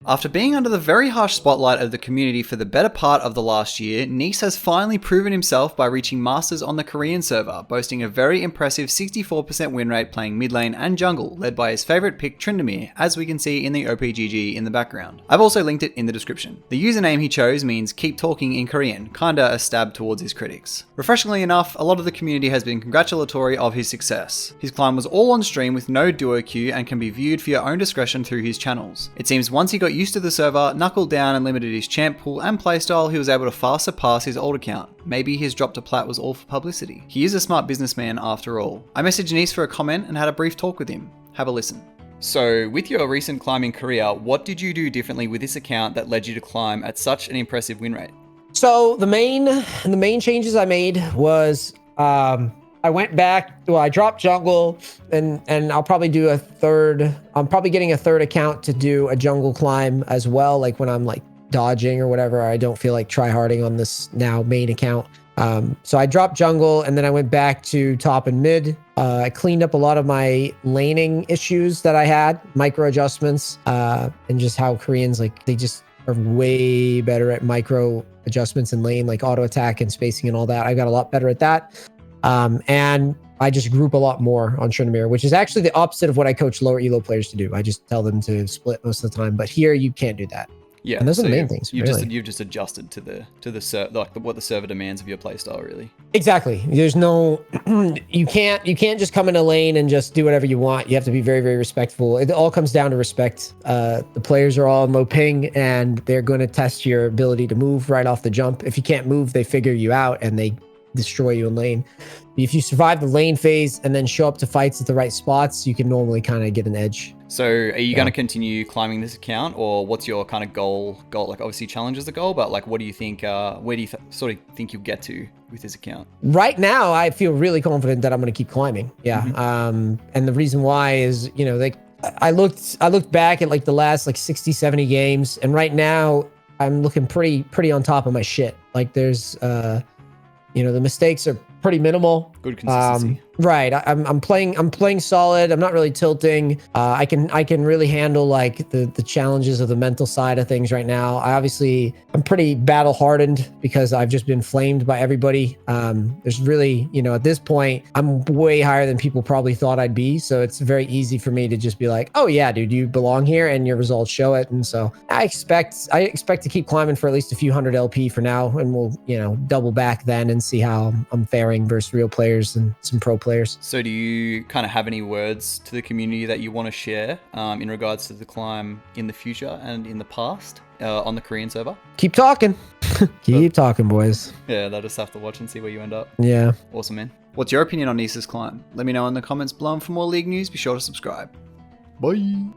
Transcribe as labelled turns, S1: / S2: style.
S1: After being under the very harsh spotlight of the community for the better part of the last year, Neace has finally proven himself by reaching Masters on the Korean server, boasting a very impressive 64% win rate playing mid lane and jungle, led by his favourite pick Tryndamere, as we can see in the OPGG in the background. I've also linked it in the description. The username he chose means keep talking in Korean, kinda a stab towards his critics. Refreshingly enough, a lot of the community has been congratulatory of his success. His climb was all on stream with no duo queue and can be viewed for your own discretion through his channels. It seems once he got used to the server, knuckled down and limited his champ pool and playstyle, he was able to far surpass his old account. Maybe his drop to plat was all for publicity. He is a smart businessman after all. I messaged Neace for a comment and had a brief talk with him. Have a listen. So, with your recent climbing career, what did you do differently with this account that led you to climb at such an impressive win rate?
S2: So the main changes I made was I went back. Well, I dropped jungle, and I'll probably do a third. I'm probably getting a third account to do a jungle climb as well. Like when I'm like dodging or whatever, I don't feel like tryharding on this now main account. So I dropped jungle, and then I went back to top and mid. I cleaned up a lot of my laning issues that I had, micro adjustments, and just how Koreans they just are way better at micro adjustments in lane, like auto attack and spacing and all that. I got a lot better at that. And I just group a lot more on Tryndamere, which is actually the opposite of what I coach lower elo players to do. I just tell them to split most of the time, but here you can't do that.
S1: Yeah,
S2: and those are the main things.
S1: You've just adjusted to what the server demands of your playstyle, really.
S2: Exactly. There's no, you can't just come in a lane and just do whatever you want. You have to be very, very respectful. It all comes down to respect. The players are all low ping, and they're going to test your ability to move right off the jump. If you can't move, they figure you out and they destroy you in lane. If you survive the lane phase and then show up to fights at the right spots, you can normally kind of get an edge.
S1: So are you going to continue climbing this account, or what's your kind of goal? Like obviously challenge is the goal, but like what do you think, where do you sort of think you'll get to with this account?
S2: Right now, I feel really confident that I'm going to keep climbing. Yeah. Mm-hmm. And the reason why is, I looked back at like the last like 60, 70 games, and right now I'm looking pretty on top of my shit. Like there's, the mistakes are pretty minimal.
S1: Good consistency.
S2: Right. I'm playing solid. I'm not really tilting. I can really handle like the challenges of the mental side of things right now. I'm pretty battle hardened because I've just been flamed by everybody. There's really, at this point, I'm way higher than people probably thought I'd be. So it's very easy for me to just be like, oh yeah, dude, you belong here, and your results show it. And so I expect to keep climbing for at least a few hundred LP for now, and we'll, double back then and see how I'm faring versus real players and some pro players.
S1: So do you kind of have any words to the community that you want to share in regards to the climb in the future and in the past on the Korean server?
S2: Keep talking. Keep talking, boys.
S1: Yeah, they'll just have to watch and see where you end up.
S2: Yeah.
S1: Awesome, man. What's your opinion on Neace's climb? Let me know in the comments below, and for more league news, be sure to subscribe. Bye.